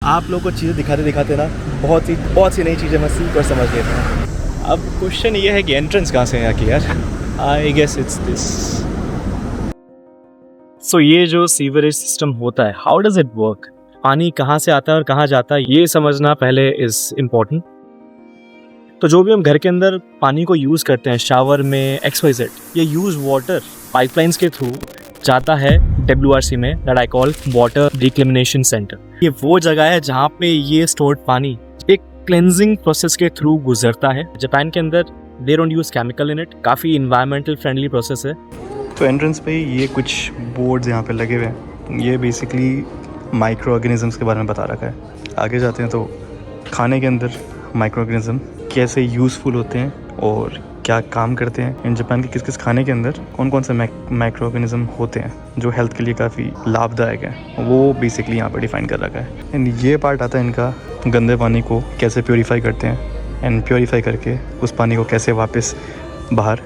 आप लोग को चीज़ें दिखाते दिखाते ना बहुत सी नई चीज़ें मैं सीख और समझ लेता हूँ। अब क्वेश्चन ये है कि एंट्रेंस कहाँ से है यहाँ की यार। I guess it's this. So ये जो सीवरेज सिस्टम होता है, हाउ डज इट वर्क, पानी कहाँ से आता है और कहाँ जाता है, ये समझना पहले इज इम्पोर्टेंट। तो जो भी हम घर के अंदर पानी को यूज़ करते हैं, शावर में XYZ, ये यूज वाटर पाइपलाइंस के थ्रू जाता है WRC में, that I call water reclamation centre. ये वो जगह है जहाँ पे ये स्टोर्ड पानी एक क्लेंजिंग प्रोसेस के थ्रू गुजरता है। जापान के अंदर they don't use chemical in it, काफ़ी इन्वायरमेंटल फ्रेंडली प्रोसेस है। तो एंट्रेंस पे ये कुछ बोर्ड्स यहाँ पे लगे हुए हैं, ये बेसिकली माइक्रो ऑर्गेनिजम्स के बारे में बता रखा है। आगे जाते हैं तो खाने के अंदर माइक्रो ऑर्गेनिज्म कैसे यूज़फुल होते हैं और क्या काम करते हैं। इन जापान के किस किस खाने के अंदर कौन कौन से माइक्रो ऑर्गेनिज्म होते हैं जो हेल्थ के लिए काफ़ी लाभदायक है, वो बेसिकली यहाँ पर डिफाइन कर रखा है। एंड ये पार्ट आता है इनका गंदे पानी को कैसे प्योरीफाई करते हैं एंड प्योरीफाई करके उस पानी को कैसे वापस बाहर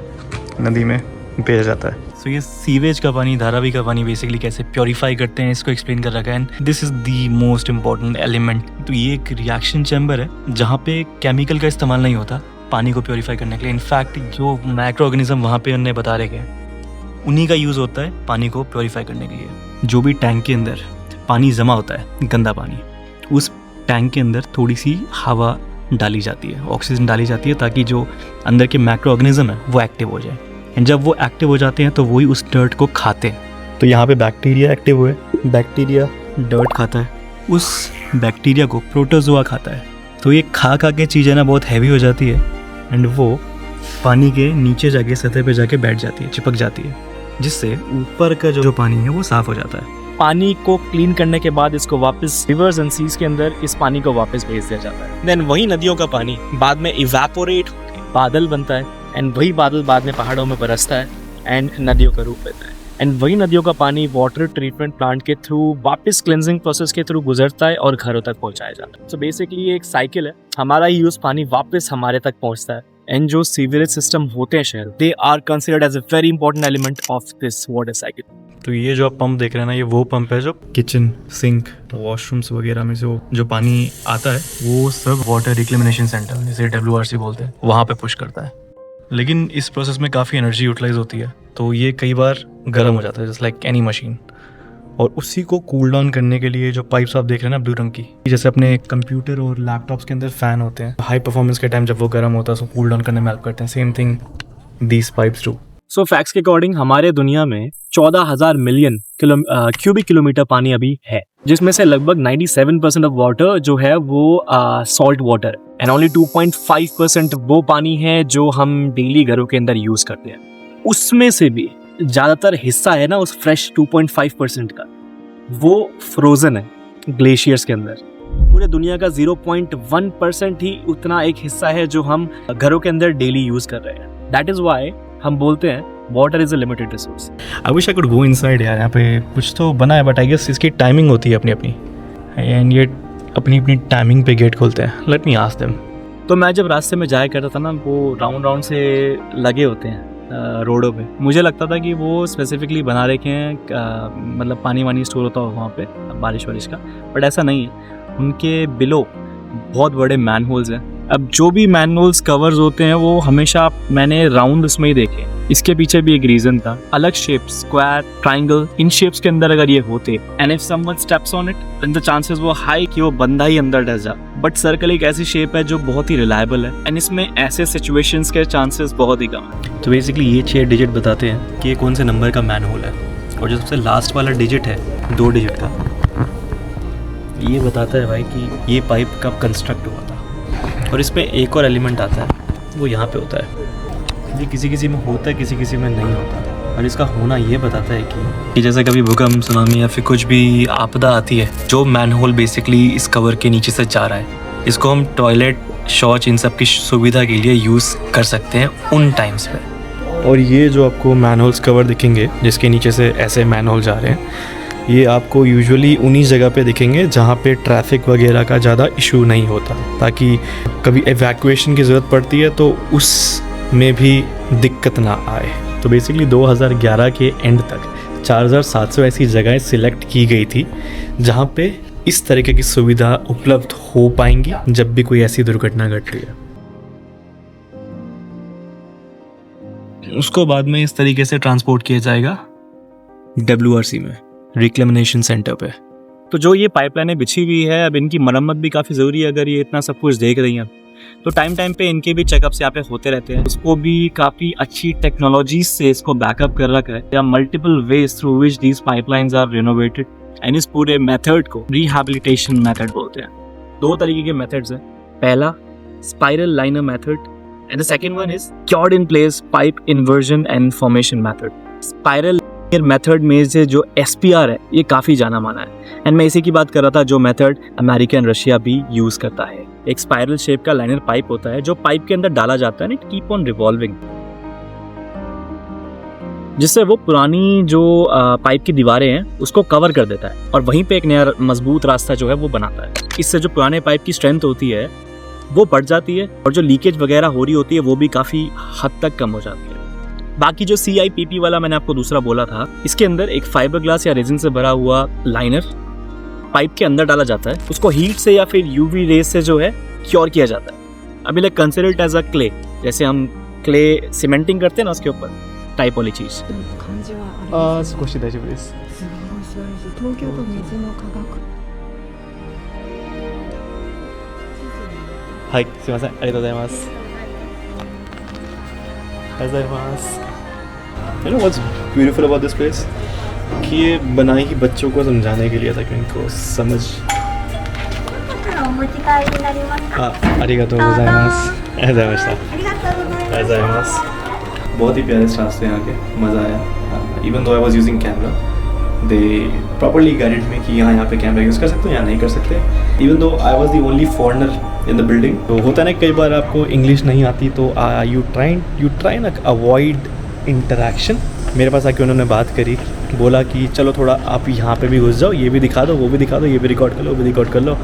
नदी में भेजा जाता है। तो ये सीवेज का पानी, धारावी का पानी बेसिकली कैसे प्योरीफाई करते हैं, इसको एक्सप्लेन कर रखा है। And this is the most important element. तो ये एक रिएक्शन चैम्बर है जहाँ पे केमिकल का इस्तेमाल नहीं होता पानी को प्योरीफाई करने के लिए। इनफैक्ट जो माइक्रो ऑर्गेनिज्म वहाँ पे उन्हें बता रखे हैं, उन्हीं का यूज़ होता है पानी को प्योरीफाई करने के लिए। जो भी टैंक के अंदर पानी जमा होता है, गंदा पानी, उस टैंक के अंदर थोड़ी सी हवा डाली जाती है, ऑक्सीजन डाली जाती है, ताकि जो अंदर के माइक्रो ऑर्गेनिज्म है वो एक्टिव हो जाए। एंड जब वो एक्टिव हो जाते हैं तो वही उस डर्ट को खाते हैं। तो यहाँ पे बैक्टीरिया एक्टिव हुए, बैक्टीरिया डर्ट खाता है, उस बैक्टीरिया को प्रोटोजोआ खाता है। तो ये खा के चीज़ें ना बहुत हैवी हो जाती है एंड वो पानी के नीचे जाके सतह पे जाके बैठ जाती है, चिपक जाती है, जिससे ऊपर का जो पानी है वो साफ़ हो जाता है। पानी को क्लीन करने के बाद इसको वापस रिवर्स एंड सीज के अंदर इस पानी को वापस भेज दिया जाता है। देन वही नदियों का पानी बाद में इवेपोरेट होकर बादल बनता है एंड वही बादल बाद में पहाड़ों में बरसता है एंड नदियों का रूप लेता है। एंड वही नदियों का पानी वाटर ट्रीटमेंट प्लांट के थ्रू वापस क्लेंजिंग प्रोसेस के थ्रू गुजरता है और घरों तक पहुंचाया जाता है। सो बेसिकली ये एक साइकिल है, हमारा यूज पानी वापस हमारे तक पहुंचता है। एंड जो सीवरेज सिस्टम होते हैं शहर, they are considered as a very important element of this water cycle. तो ये जो आप पंप देख रहे हैं ना, ये वो पंप है जो किचन, सिंक, वॉशरूम्स वगैरह में से जो पानी आता है वो सब वाटर रिक्लेमिनेशन सेंटर, जिसे WRC बोलते हैं, वहाँ पे पुश करता है। लेकिन इस प्रोसेस में काफ़ी एनर्जी यूटिलाइज होती है, तो ये कई बार गर्म हो जाता है, जस्ट लाइक एनी मशीन। और उसी को कूल डाउन करने के लिए जो पाइप्स आप देख रहे हैं ना ब्लू रंग की, जैसे अपने कंप्यूटर और लैपटॉप्स के अंदर फ़ैन होते हैं, हाई परफॉर्मेंस के टाइम जब वो गर्म होता है तो कूल डाउन करने में हेल्प करते हैं। Same thing these pipes do. So facts के अकॉर्डिंग हमारे दुनिया में 14,000 मिलियन क्यूबिक किलोमीटर पानी अभी है, जिसमें से लगभग 97% ऑफ वाटर जो है वो सॉल्ट वाटर एंड ओनली 2.5% वो पानी है जो हम डेली घरों के अंदर यूज करते हैं। उसमें से भी ज़्यादातर हिस्सा है ना उस फ्रेश 2.5% का, वो फ्रोजन है ग्लेशियर्स के अंदर। पूरे दुनिया का 0.1% ही उतना एक हिस्सा है जो हम घरों के अंदर डेली यूज कर रहे हैं। दैट इज वाई हम बोलते हैं water is a limited resource. I wish I could go inside यार, यहाँ पे कुछ तो बना है, बट आई गेस इसकी टाइमिंग होती है अपनी अपनी, एंड ये अपनी अपनी टाइमिंग पे गेट खोलते हैं। Let me ask them. तो मैं जब रास्ते में जाया करता था ना, वो राउंड से लगे होते हैं रोडों पे, मुझे लगता था कि वो स्पेसिफिकली बना रखे हैं, मतलब पानी वानी स्टोर होता हो वहाँ पे बारिश वारिश का, बट ऐसा नहीं है। उनके बिलो बहुत बड़े मैन होल्स हैं। अब जो भी मैन होल्स कवर्स होते हैं वो हमेशा मैंने राउंड उसमें ही देखे। इसके पीछे भी एक रीजन था, अलग शेप, स्क्वायर, ट्राइंगल, इन शेप्स के अंदर अगर ये होते and if someone steps on it then the chances वो हाई कि वो बंदा ही अंदर डस जा। बट सर्कल एक ऐसी शेप है जो बहुत ही रिलायबल है एंड इसमें ऐसे सिचुएशंस के चांसेस बहुत ही कम है। तो बेसिकली ये 6 डिजिट बताते हैं कि ये कौन से नंबर का मैन होल है, और जो सबसे लास्ट वाला डिजिट है 2 डिजिट का, ये बताता है भाई कि ये पाइप कब कंस्ट्रक्ट हुआ था। और इसमें एक और एलिमेंट आता है, वो यहाँ पे होता है। ये किसी किसी में होता है, किसी किसी में नहीं होता, और इसका होना ये बताता है कि जैसे कभी भूकंप, सुनामी या फिर कुछ भी आपदा आती है, जो मैनहोल बेसिकली इस कवर के नीचे से जा रहा है, इसको हम टॉयलेट, शौच, इन सब की सुविधा के लिए यूज़ कर सकते हैं उन टाइम्स पे। और ये जो आपको मैनहोल्स कवर दिखेंगे जिसके नीचे से ऐसे मैनहोल जा रहे हैं, ये आपको यूजुअली उन्हीं जगह पे दिखेंगे जहाँ पे ट्रैफिक वगैरह का ज़्यादा इशू नहीं होता, ताकि कभी एवैक्यूएशन की ज़रूरत पड़ती है तो उस में भी दिक्कत ना आए। तो बेसिकली 2011 के एंड तक 4700 ऐसी जगहें सिलेक्ट की गई थी जहाँ पे इस तरीके की सुविधा उपलब्ध हो पाएंगी जब भी कोई ऐसी दुर्घटना घट रही है। उसको बाद में इस तरीके से ट्रांसपोर्ट किया जाएगा WRC में, रिक्लेमिनेशन सेंटर पे। तो जो ये पाइपलाइनें बिछी हुई है, अब इनकी मरम्मत भी काफ़ी ज़रूरी है। अगर ये इतना सब कुछ देख रही हैं तो टाइम टाइम पे इनके भी चेकअप्स यहाँ पे होते रहते हैं। उसको भी काफ़ी अच्छी टेक्नोलॉजी से इसको बैकअप कर रखा है। या multiple ways through which these pipelines are renovated, and इस पूरे मेथड को रिहैबिलिटेशन मेथड बोलते हैं। 2 तरीके के मेथड्स हैं। पहला spiral liner method and the second one is cured in place pipe inversion and formation method. Spiral method में से जो SPR है ये काफ़ी जाना माना है, एंड मैं इसी की बात कर रहा था जो मेथड अमेरिका एंड रशिया भी यूज़ करता है। एक स्पाइरल शेप का लाइनर पाइप होता है जो पाइप के अंदर डाला जाता है, इट कीप ऑन रिवॉल्विंग, जिससे वो पुरानी जो पाइप की दीवारें हैं उसको कवर कर देता है और वहीं पे एक नया मजबूत रास्ता जो है वो बनाता है। इससे जो पुराने पाइप की स्ट्रेंथ होती है वो बढ़ जाती है और जो लीकेज वगैरह हो रही होती है वो भी काफ़ी हद तक कम हो जाती है। बाकी जो CIPP वाला मैंने आपको दूसरा बोला था, इसके अंदर एक फाइबर ग्लास या रेजिन से भरा हुआ लाइनर पाइप के अंदर डाला जाता है, उसको हीट से या फिर UV रेज से जो है क्योर किया जाता है। अभी like considered as a clay, जैसे हम क्ले सीमेंटिंग करते हैं ना उसके ऊपर, टाइप वाली चीज़। 少し大丈夫です。すごい素晴らしい。東京都水の科学。はい、すいません、ありがとうございます。ありがとうございます。You know what's beautiful about this place? कि ये बनाई ही बच्चों को समझाने के लिए था कि उनको समझ। お持ち帰りになります。ありがとうございます。ありがとうございました。ありがとうございます。ありがとうございます。बहुत ही प्यारे स्टाफ थे यहाँ के, मज़ा आया। Even though I was using camera, they properly guided में कि यहाँ पे कैमरा यूज़ कर सकते हो या नहीं कर सकते। Even though I was the only foreigner in the building. तो होता है ना कई बार आपको इंग्लिश नहीं आती तो यू ट्राई ना अवॉइड इंटरेक्शन। मेरे पास आके उन्होंने बात करी, बोला कि चलो थोड़ा आप यहाँ पे भी घुस जाओ, ये भी दिखा दो, वो भी दिखा दो, ये भी रिकॉर्ड कर लो, वो भी रिकॉर्ड कर लो।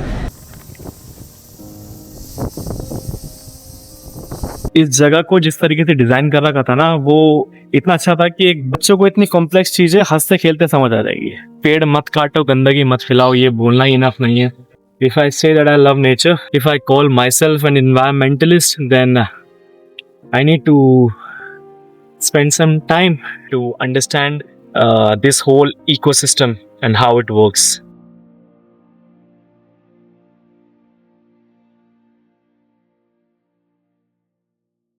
इस जगह को जिस तरीके से डिजाइन कर रखा था ना, वो इतना अच्छा था कि एक बच्चों को इतनी कॉम्प्लेक्स चीजें हंसते खेलते समझ आ जाएगी। पेड़ मत काटो, गंदगी मत फैलाओ, ये बोलना ही इनफ नहीं है। If I say that I love nature, if I call myself an environmentalist, then I need to spend some time to understand this whole ecosystem and how it works.